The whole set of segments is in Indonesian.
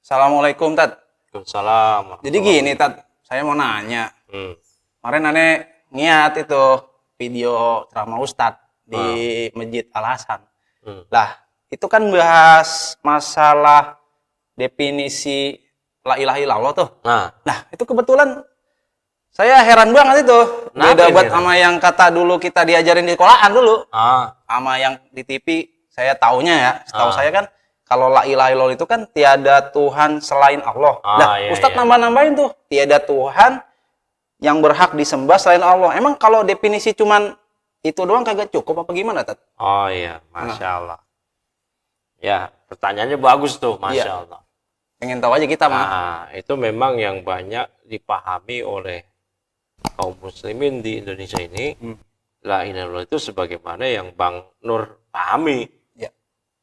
Assalamualaikum, Tat. Waalaikumsalam. Jadi gini, Tat. Saya mau nanya. Hmm. Kemarin aneh ngiat itu video ceramah Ustadz di Masjid Al Hasan. Lah, itu kan bahas masalah definisi la ilaha illallah tuh. Nah, itu kebetulan saya heran banget itu. Beda buat sama yang kata dulu kita diajarin di sekolahan dulu. Sama yang di TV saya taunya ya. Setahu saya kan kalau la ilaha illallah itu kan tiada Tuhan selain Allah. Ustadz nambah-nambahin tuh, tiada Tuhan yang berhak disembah selain Allah. Emang kalau definisi cuman itu doang kagak cukup apa gimana, Tat? Oh iya, Masya Allah. Ya, pertanyaannya bagus tuh, Masya Allah. Pengen tahu aja kita, mah. Nah, itu memang yang banyak dipahami oleh kaum muslimin di Indonesia ini. La ilaha illallah itu sebagaimana yang Bang Nur pahami.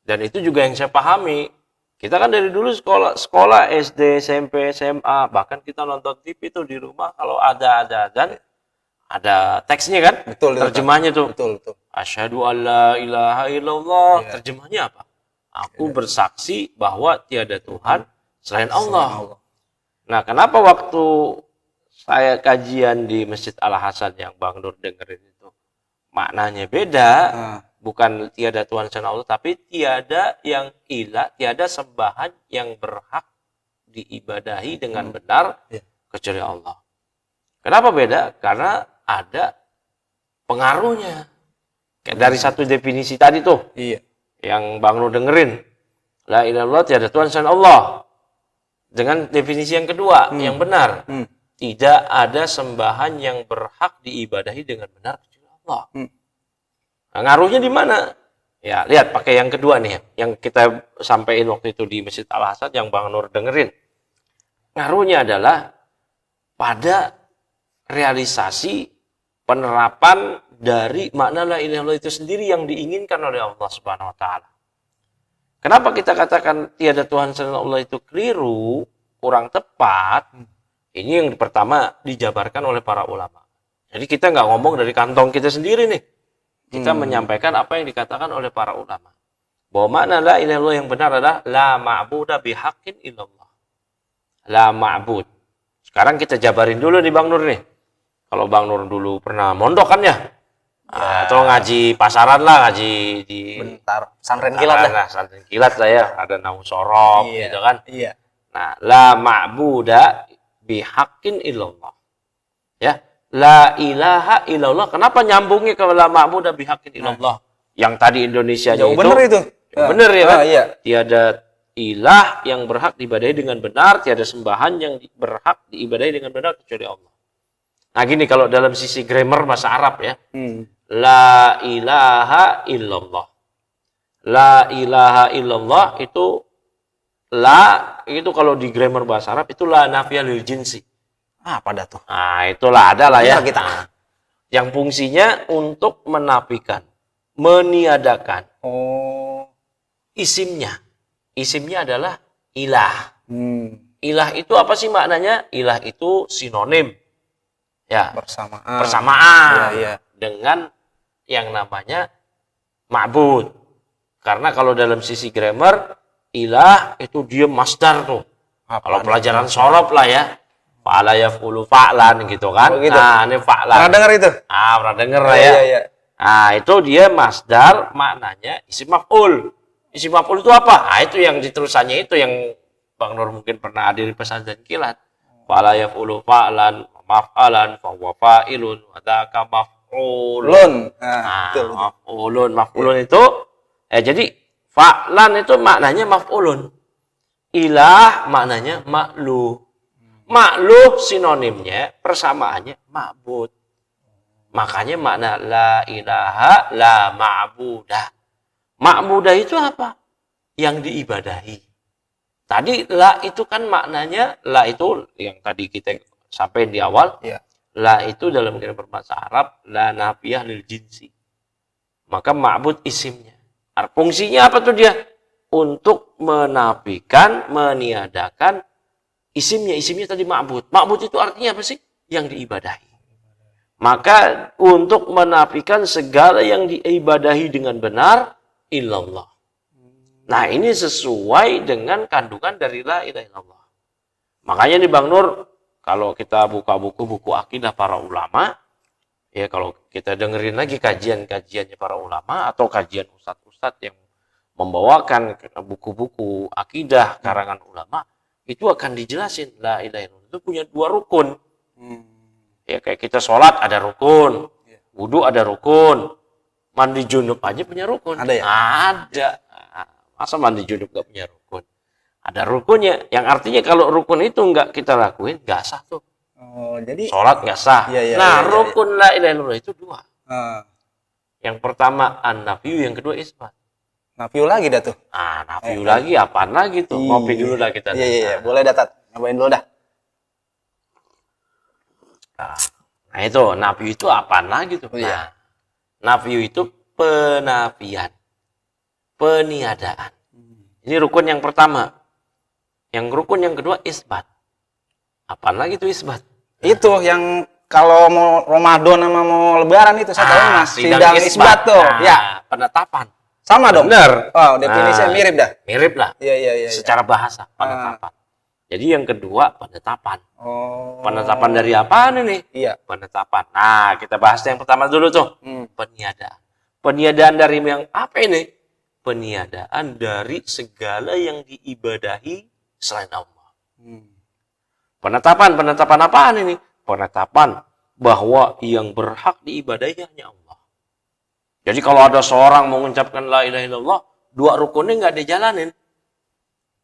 Dan itu juga yang saya pahami. Kita kan dari dulu sekolah SD, SMP, SMA, bahkan kita nonton TV tuh di rumah kalau ada azan, ada teksnya kan? Betul. Terjemahnya tuh. Betul. Asyhadu alla ilaha illallah. Terjemahnya apa? Aku bersaksi bahwa tiada Tuhan selain Allah. Nah, kenapa waktu saya kajian di Masjid Al Hasan yang Bang Nur dengerin itu maknanya beda? Bukan tiada Tuhan selain Allah, tapi tiada yang ilah, tiada sembahan yang berhak diibadahi dengan benar kecuali Allah. Kenapa beda? Karena ada pengaruhnya. Kayak dari satu definisi tadi tuh, yang Bang Nur dengerin, la ilaha illallah tiada Tuhan selain Allah. Dengan definisi yang kedua, yang benar, tidak ada sembahan yang berhak diibadahi dengan benar kecuali Allah. Nah, ngaruhnya di mana? Ya, lihat pakai yang kedua nih, yang kita sampaikan waktu itu di Masjid Al Hasan yang Bang Nur dengerin. Ngaruhnya adalah pada realisasi penerapan dari makna la ilaha illallah itu sendiri yang diinginkan oleh Allah Subhanahu wa taala. Kenapa kita katakan tiada Tuhan selain Allah itu keliru, kurang tepat? Ini yang pertama dijabarkan oleh para ulama. Jadi kita nggak ngomong dari kantong kita sendiri nih. Kita menyampaikan apa yang dikatakan oleh para ulama. Bahwa makna la ilaha illallah yang benar adalah la ma'buda bihaqqin illallah. La ma'bud. Sekarang kita jabarin dulu nih Bang Nur nih. Kalau Bang Nur dulu pernah mondok kan ya? Atau ngaji pasaran lah, ngaji di pesantren kilat lah. Pesantren kilat lah ya, ada nahu sorok gitu kan. Nah, la ma'buda bihaqqin illallah. Ya. La ilaha illallah. Kenapa nyambungnya ke la ma'budu bihaqqin illallah? Yang tadi Indonesianya itu. Bener itu. Bener ya kan? Tiada ilah yang berhak diibadahi dengan benar, tiada sembahan yang berhak diibadahi dengan benar kecuali Allah. Nah, gini kalau dalam sisi grammar bahasa Arab ya. La ilaha illallah. La ilaha illallah itu kalau di grammar bahasa Arab itu la nafiyah lil jinsi. Apa dah tuh? Nah, itulah adalah ya kita. Yang fungsinya untuk menafikan, meniadakan. Isimnya. Isimnya adalah ilah. Ilah itu apa sih maknanya? Ilah itu sinonim. Ya, persamaan. Dengan yang namanya ma'bud. Karena kalau dalam sisi grammar, ilah itu dia masdar tuh. Kalau pelajaran sorob lah ya. Fa'ala yaf'ulu fa'lan gitu kan. Nah, ini fa'lan. Pernah dengar itu? Pernah dengar lah ya. Nah, itu dia masdar maknanya isim maf'ul. Isim maf'ul itu apa? Nah, itu yang diterusannya itu yang Bang Nur mungkin pernah hadir di pesantren kilat. Fa'ala yaf'ulu fa'lan, maf'alan, fahuwa fa'ilun, wa dzaka maf'ulun. Maf'ulun. Maf'ulun itu jadi fa'lan itu maknanya maf'ulun. Ilah maknanya ma'luh. Makluh sinonimnya, persamaannya ma'bud. Makanya makna la ilaha la ma'budah. Ma'budah itu apa? Yang diibadahi. Tadi la itu kan maknanya, la itu yang tadi kita sampaikan di awal. La itu dalam grammar bahasa Arab, la nafiyah lil jinsi. Maka ma'bud isimnya. Fungsinya apa tuh dia? Untuk menafikan, meniadakan isimnya tadi ma'bud. Ma'bud itu artinya apa sih? Yang diibadahi. Maka untuk menafikan segala yang diibadahi dengan benar, illallah. Nah, ini sesuai dengan kandungan dari la ilaha illallah. Makanya nih Bang Nur, kalau kita buka buku-buku akidah para ulama, ya kalau kita dengerin lagi kajian-kajiannya para ulama atau kajian ustadz-ustadz yang membawakan buku-buku akidah karangan ulama, itu akan dijelasin la ilaha illallah itu punya 2 rukun. Ya kayak kita sholat ada rukun, wudhu ada rukun, mandi junub aja punya rukun. Ada ya? Ada. Masa mandi junub gak punya rukun? Ada rukunnya, yang artinya kalau rukun itu nggak kita lakuin, nggak sah tuh. Oh, jadi Sholat nggak sah. Iya, Nah, iya, rukun la ilaha illallah itu 2. ah, Yang pertama an-nafyu, yang kedua isbat. nafiu lagi dah tuh. Ah, nafyu lagi, apaan lagi tuh? Ngopi dulu dah kita. Iya. Boleh dah, Tat. Nyobain dulu dah. Nah itu, nafyu itu apaan lagi tuh? Oh, iya. Nah, nafyu itu penafian, peniadaan. Ini rukun yang pertama. Yang rukun yang kedua isbat. Apaan lagi tuh isbat? Itu yang kalau mau Ramadan sama mau Lebaran itu saya tahu Mas, sidang isbat tuh. Nah, Ya, penetapan. sama dong. Bener. Oh, definisinya mirip dah. Mirip lah. Iya. Secara bahasa, penetapan. Jadi yang kedua penetapan. Oh. Penetapan dari apaan ini? Iya. Penetapan. Nah, kita bahas yang pertama dulu tuh. Peniadaan. Peniadaan dari yang apa ini? Peniadaan dari segala yang diibadahi selain Allah. Penetapan apaan ini? Penetapan bahwa yang berhak diibadahi hanya Allah. Jadi kalau ada seorang mengucapkan la ilaha illallah, 2 rukunnya nggak dijalanin.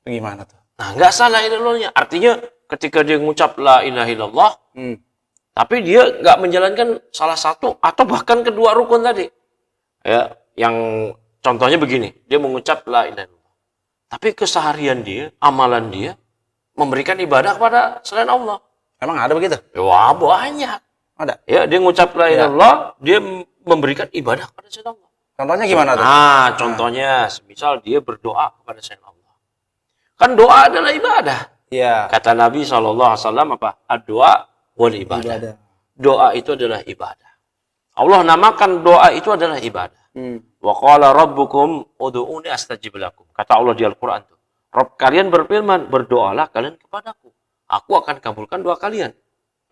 Gimana tuh? Nah, nggak salah ilallahnya. Artinya ketika dia mengucap la ilaha illallah, tapi dia nggak menjalankan salah satu atau bahkan kedua rukun tadi. Ya, yang contohnya begini, dia mengucap la ilaha illallah. Tapi keseharian dia, amalan dia, memberikan ibadah kepada selain Allah. Emang ada begitu? Wah, banyak. Ada. Ya, dia mengucap la ilaha illallah, dia memberikan ibadah kepada selain Allah. Contohnya gimana tuh? Nah, contohnya, semisal dia berdoa kepada selain Allah. Kan doa adalah ibadah. Iya. Kata Nabi SAW apa? Ad-doa wal ibadah. Doa itu adalah ibadah. Allah namakan doa itu adalah ibadah. Wa qala rabbukum ud'uuni astajib lakum. Kata Allah di Al-Quran tuh. Rabb kalian berfirman, berdoalah kalian kepadaku. Aku akan kabulkan doa kalian.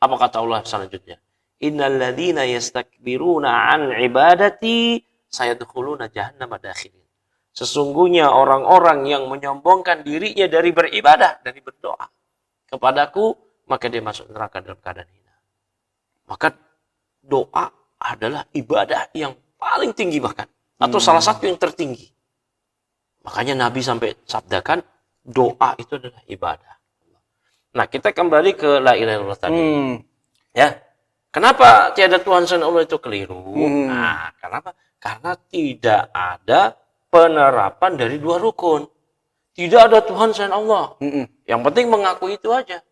Apa kata Allah selanjutnya? Innal ladzina yastakbiruna an ibadati sayadkhuluna jahannama dakhirin. Sesungguhnya orang-orang yang menyombongkan dirinya dari beribadah, dari berdoa kepadaku, maka dia masuk neraka dalam keadaan hina. Maka doa adalah ibadah yang paling tinggi bahkan. Atau salah satu yang tertinggi. Makanya Nabi sampai sabdakan, doa itu adalah ibadah. Nah, kita kembali ke la ilaha illallah tadi. Ya. Kenapa tiada Tuhan selain Allah itu keliru? Nah, kenapa? Karena tidak ada penerapan dari 2 rukun. Tidak ada Tuhan selain Allah. Yang penting mengaku itu aja.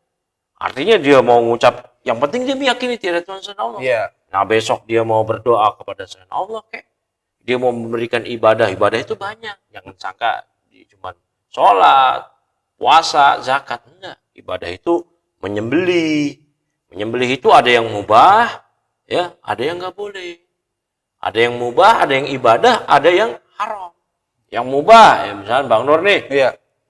Artinya dia mau ngucap, yang penting dia meyakini tidak ada Tuhan selain Allah. Iya. Nah, besok dia mau berdoa kepada selain Allah, dia mau memberikan ibadah itu banyak. Jangan sangka dia cuma sholat, puasa, zakat. Enggak. Ibadah itu menyembelih. Menyembelih itu ada yang mubah, ya, ada yang nggak boleh. Ada yang mubah, ada yang ibadah, ada yang haram. Yang mubah, ya misalnya Bang Nur nih,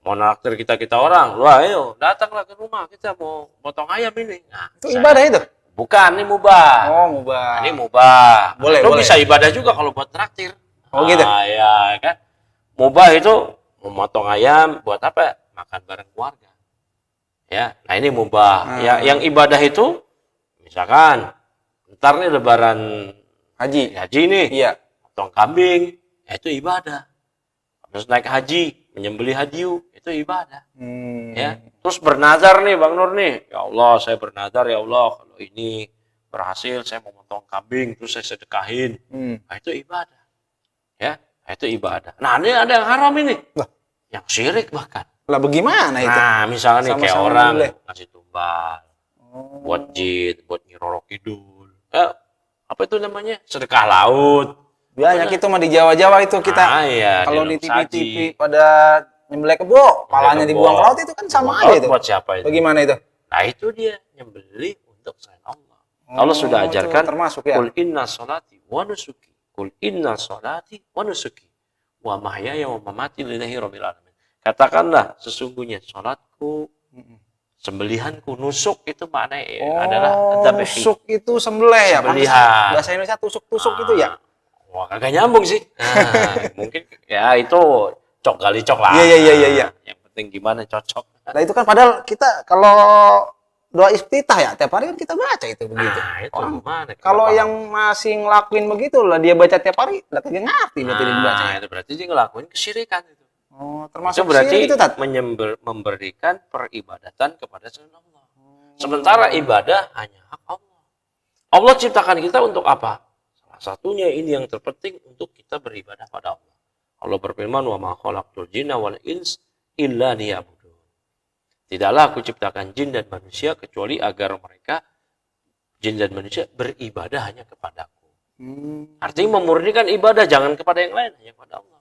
mau naktir kita orang, wah ayo datanglah ke rumah, kita mau potong ayam ini. Nah, itu ibadah itu? Bukan, ini mubah. Oh, mubah. Ini mubah. Boleh, Lo boleh. bisa ibadah juga kalau buat traktir. Oh gitu? Ya kan. Mubah itu memotong ayam buat apa? Makan bareng keluarga. Ya, nah ini mubah. Ya, yang ibadah itu, misalkan, ntar nih lebaran haji nih, potong kambing, ya itu ibadah. Terus naik haji, menyembelih hadiu, itu ibadah. Ya. Terus bernazar nih Bang Nur nih, ya Allah saya bernazar ya Allah kalau ini berhasil saya mau potong kambing terus saya sedekahin. Nah, itu ibadah. Ya, nah, itu ibadah. Nah, ini ada yang haram ini. Yang syirik bahkan. Lah bagaimana itu? Nah, misalnya nih kayak Sama-sama orang boleh. ngasih tumbal buat jin, buat Nyi Roro Kidul. Apa itu namanya? Sedekah laut. Banyak itu mah di Jawa-Jawa itu kita. Iya, kalau di dalam TV-TV pada nyembelih kebo, palanya dibuang ke laut itu kan sama aja itu. Buat siapa itu? Bagaimana itu? Nah, itu dia nyembelih untuk selain Allah. Allah sudah ajarkan, termasuk ya. Qul inna sholati wa nusuki. Qul inna sholati wa nusuki. wa mahyaya wa mamati lillahi rabbil alamin. Katakanlah sesungguhnya salatku, sembelihanku, nusuk itu maknanya adalah dzabhi. Nusuk itu sembelih ya. Sembelihan. Bahasa Indonesia tusuk-tusuk itu ya. Wah, kagak nyambung sih. Mungkin ya itu cok kali cok lah. Iya. Yang penting gimana cocok. Nah itu kan padahal kita kalau doa iftitah ya tiap hari kan kita baca itu begitu. Nah, itu gimana? Kalau yang masih ngelakuin begitu lah dia baca tiap hari, lah kagak ngerti berarti dia baca. Itu berarti dia ngelakuin kesyirikan itu. Oh, termasuk Itu berarti syirik itu, Tat? memberikan peribadatan kepada selain Allah. Sementara ibadah hanya hak Allah. Allah ciptakan kita untuk apa? Salah satunya ini yang terpenting untuk kita beribadah pada Allah. Allah berfirman, "Wa ma khalaqtul jinna wal ins illa liya'budun." Tidaklah aku ciptakan jin dan manusia kecuali agar mereka jin dan manusia beribadah hanya kepadaku. Artinya memurnikan ibadah jangan kepada yang lain, hanya kepada Allah.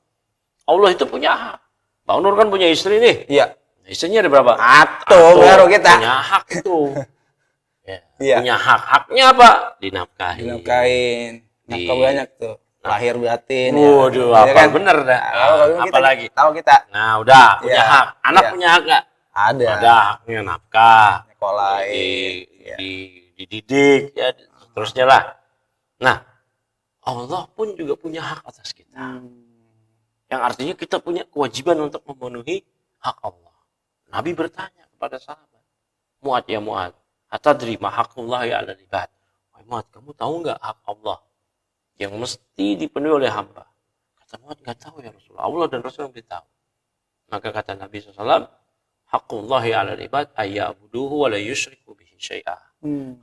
Allah itu punya hak. Bang Nur kan punya istri nih. Iya. Istrinya ada berapa? Atau baru kita. Punya hak itu. Iya. Punya hak. Haknya apa? Dinafkahi. Dinafkahin. Nafkah banyak tuh. Lahir batin. Waduh, ya. apa Kan? bener dah. Apalagi? Tahu kita. Nah, udah punya Iya. hak. Anak Iya. punya hak nggak? Ada. Ada haknya nafkah. Sekolahin. Iya. Dididik, ya, terusnya lah. Nah, Allah pun juga punya hak atas kita. Yang artinya kita punya kewajiban untuk memenuhi hak Allah. Nabi bertanya kepada sahabat, Mu'ad ya Mu'ad, atadri ma haqqullahi 'alal ibad. Wahai Mu'ad, kamu tahu nggak hak Allah yang mesti dipenuhi oleh hamba? Kata Mu'ad, nggak tahu ya Rasulullah. Allah dan Rasul beritahu. Maka kata Nabi SAW, haqqullahi 'alal ibad ayya'buduhu wa la yusyriku bihi syai'a.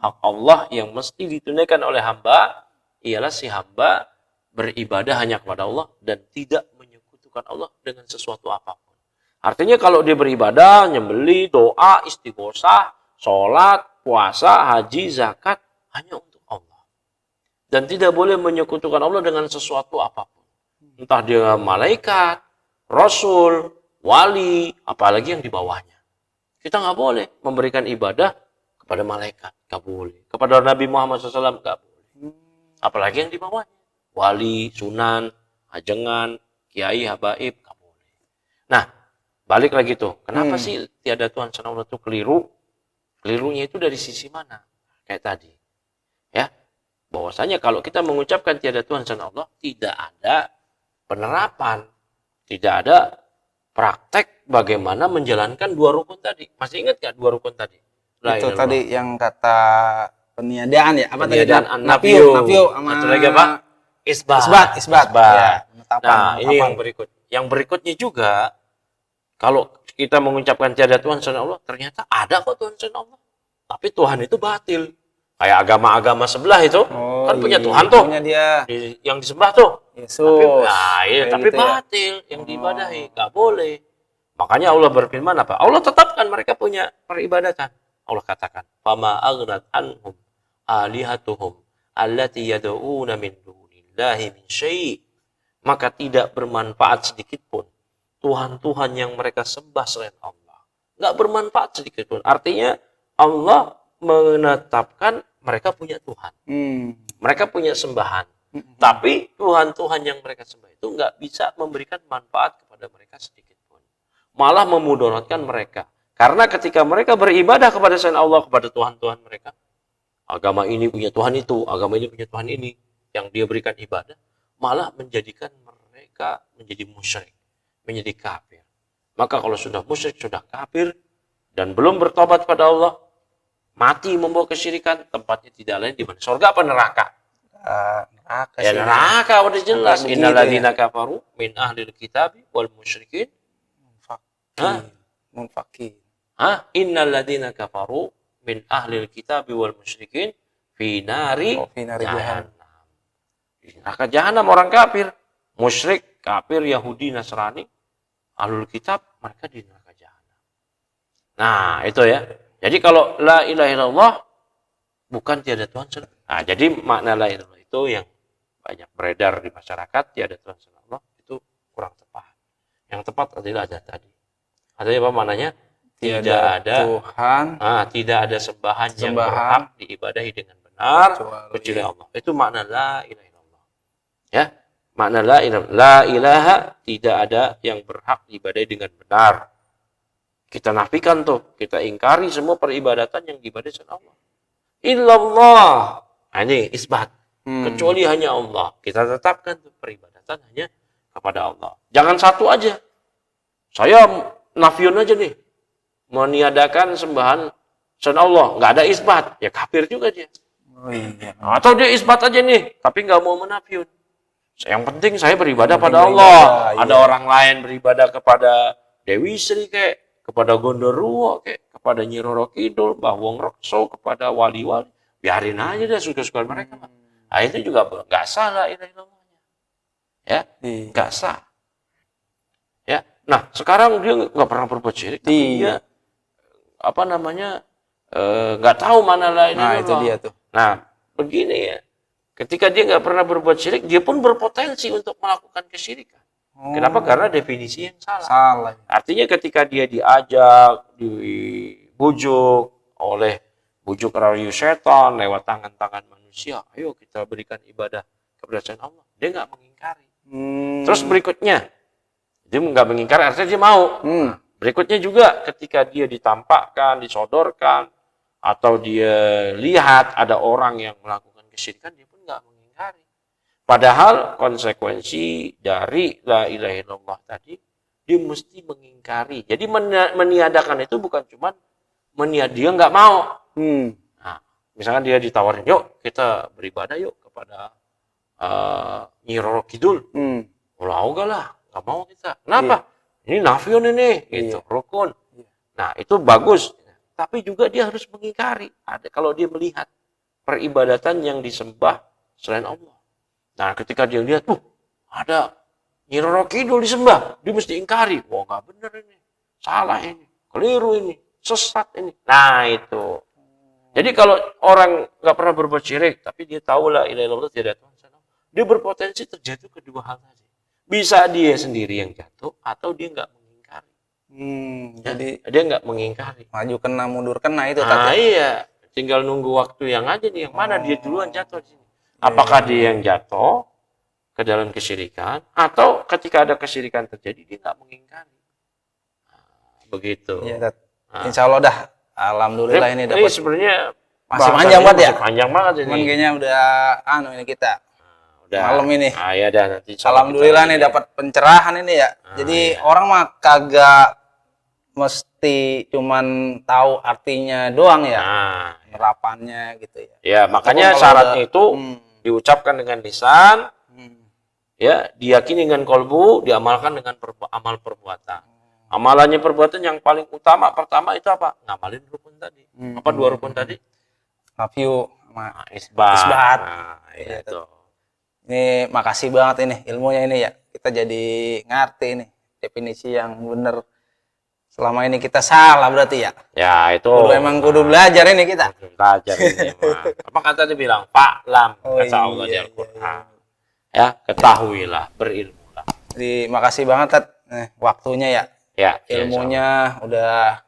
Hak Allah yang mesti ditunaikan oleh hamba ialah si hamba beribadah hanya kepada Allah dan tidak menyekutukan Allah dengan sesuatu apapun. Artinya kalau dia beribadah, nyembeli, doa, istighosah, sholat, puasa, haji, zakat hanya untuk Allah. Dan tidak boleh menyekutukan Allah dengan sesuatu apapun. Entah dia malaikat, rasul, wali, apalagi yang di bawahnya. Kita nggak boleh memberikan ibadah kepada malaikat, nggak boleh. Kepada Nabi Muhammad SAW nggak boleh. Apalagi yang di bawahnya. Wali, sunan, ajengan, kiai, habaib, nggak boleh. Nah, balik lagi tuh. Kenapa sih tiada Tuhan selain Allah itu keliru? Kelirunya itu dari sisi mana? Kayak tadi. Ya, bahwasanya kalau kita mengucapkan tiada Tuhan selain Allah, tidak ada penerapan. Tidak ada praktek bagaimana menjalankan dua rukun tadi. Masih ingat nggak dua rukun tadi? Itu tadi yang kata peniadaan ya, apa tadi? Nafiu. Sama satu lagi apa? Isbat. Ya, Nah, ini yang berikut. Yang berikutnya juga, kalau kita mengucapkan tiada Tuhan selain Allah, ternyata ada kok Tuhan selain Allah. Tapi Tuhan itu batil. Kayak agama-agama sebelah itu, kan punya Tuhan tuh. Punya dia. Yang disembah tuh. Yesus. Tapi gitu ya. batil, yang diibadahi. Nggak boleh. Makanya Allah berfirman apa? Allah tetapkan mereka punya peribadatan. Allah katakan, "Fama aghnat anhum alihatuhum allati yad'una min dunillahi min syai'." Maka tidak bermanfaat sedikit pun Tuhan-Tuhan yang mereka sembah selain Allah. Nggak bermanfaat sedikit pun. Artinya Allah menetapkan mereka punya Tuhan. Mereka punya sembahan. Tapi Tuhan-Tuhan yang mereka sembah itu nggak bisa memberikan manfaat kepada mereka sedikit pun. Malah memudaratkan mereka. Karena ketika mereka beribadah kepada selain Allah, kepada Tuhan-Tuhan mereka, agama ini punya Tuhan itu, agama ini punya Tuhan ini, yang dia berikan ibadah, malah menjadikan mereka menjadi musyrik, menjadi kafir. Maka kalau sudah musyrik, sudah kafir, dan belum bertobat pada Allah, mati membawa kesyirikan, tempatnya tidak lain di mana? Surga apa neraka? Neraka Ya sih. neraka, udah jelas. Begitu Innalladzina kafaru min ahlil kitabi wal musyrikin. Munfakin. Innalladzina kafaru min ahlil kitabi wal musyrikin fi nari jahannam. Neraka jahanam orang kafir, musyrik, kafir, Yahudi, Nasrani, ahlul kitab, mereka di neraka jahanam. Nah, itu ya. Jadi kalau la ilaha illallah bukan tiada Tuhan selain Allah. Nah, jadi makna la ilaha illallah itu yang banyak beredar di masyarakat, tiada Tuhan selain Allah, itu kurang tepat. Yang tepat adalah ada tadi. Ada apa maknanya? Tidak ada Tuhan, tidak ada sembahan yang berhak diibadahi dengan benar kecuali Allah. Itu makna la ilaha illallah. Ya. Makna la ilaha, tidak ada yang berhak diibadai dengan benar. Kita nafikan tuh, kita ingkari semua peribadatan yang diibadai oleh Allah. Illallah. Nah, ini isbat. Kecuali hanya Allah. Kita tetapkan tuh peribadatan hanya kepada Allah. Jangan satu aja. Saya nafiun aja nih. Meniadakan sembahan selain Allah. Nggak ada isbat. Ya kafir juga dia. Oh, iya. Atau dia isbat aja nih. Tapi nggak mau menafiun. Yang penting saya beribadah pada beribadah, Allah. iya. Ada orang lain beribadah kepada Dewi Sri kayak, kepada Gondoruo kayak, kepada Nyi Roro Kidul, Mbah Wong Rekso, kepada wali-wali. Biarin aja deh suka-suka mereka. Nah, itu juga nggak salah ilahnya. Ya, nggak sah. Ya, nah sekarang dia nggak pernah berbuat syirik, tapi dia nggak tahu mana la ilaha illallah. Itu dia tuh. Nah, begini ya. Ketika dia nggak pernah berbuat syirik, dia pun berpotensi untuk melakukan kesyirikan. Kenapa? Karena definisi yang salah. Salah. Artinya ketika dia diajak, dibujuk oleh bujuk rayu setan lewat tangan-tangan manusia, ayo kita berikan ibadah kepada selain Allah. Dia nggak mengingkari. Terus berikutnya, dia nggak mengingkari, artinya dia mau. Berikutnya juga ketika dia ditampakkan, disodorkan, atau dia lihat ada orang yang melakukan kesyirikan, dia pun nggak mengingkari. Padahal konsekuensi dari la ilaha illallah tadi, dia mesti mengingkari. Jadi meniadakan itu bukan cuma dia nggak mau. Nah, misalkan dia ditawarin, yuk kita beribadah yuk kepada Nyi Roro Kidul. Mau gak lah, nggak mau kita. Kenapa? Ini nafiun ini, gitu, rukun. Nah, itu bagus. Tapi juga dia harus mengingkari. Kalau dia melihat peribadatan yang disembah selain Allah. Nah, ketika dia lihat, ada Nyi Roro Kidul disembah, dia mesti ingkari. Wah, nggak benar ini, salah ini, keliru ini, sesat ini. Nah, itu. Jadi kalau orang nggak pernah berbuat syirik, tapi dia tahu la ilaha illallah tidak ada Tuhan, dia berpotensi terjatuh kedua hal tadi. Bisa dia sendiri yang jatuh, atau dia nggak mengingkari. Jadi dia nggak mengingkari. Maju kena, mundur kena itu. Iya. Tinggal nunggu waktu yang aja nih, yang mana dia duluan jatuh di sini. Apakah dia yang jatuh ke dalam kesyirikan, atau ketika ada kesyirikan terjadi dia nggak mengingkari. Begitu. Iya, Insya Allah dah. Alhamdulillah ini dapat. Sebenarnya masih panjang banget ya. Masih panjang banget ini. Cuman kayaknya udah ini kita. Udah Malam ini. Ya dah nanti. Alhamdulillah nih dapat pencerahan ini ya. Jadi orang mah kagak mesti cuman tahu artinya doang ya. Penerapannya gitu ya. Ya, makanya syaratnya itu diucapkan dengan lisan, ya, diyakini dengan kolbu, diamalkan dengan amal perbuatan. Amalannya perbuatan yang paling utama pertama itu apa? Ngamalin rukun tadi. Apa 2 rukun tadi? Nafyu sama isbat. Nah, itu. Ini makasih banget ini ilmunya ini ya. Kita jadi ngerti ini definisi yang benar. Selama ini kita salah berarti ya. Ya, itu. Kudu belajar ini kita. Kudu belajar ini. Apa kata dia bilang? Fa'lam, kata Allah di Al-Qur'an. Ya, ketahuilah, berilmulah. Jadi makasih banget Tat. Waktunya ya. Ya, ilmunya udah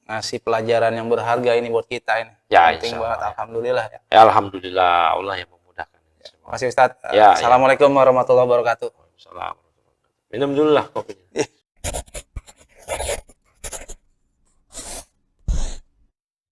ngasih pelajaran yang berharga ini buat kita ini. Ya, penting banget. Alhamdulillah ya. Ya, alhamdulillah Allah yang memudahkan ini semua. Makasih Ustaz. Ya, Assalamualaikum warahmatullahi wabarakatuh. Waalaikumsalam. Minum dulu lah kopinya.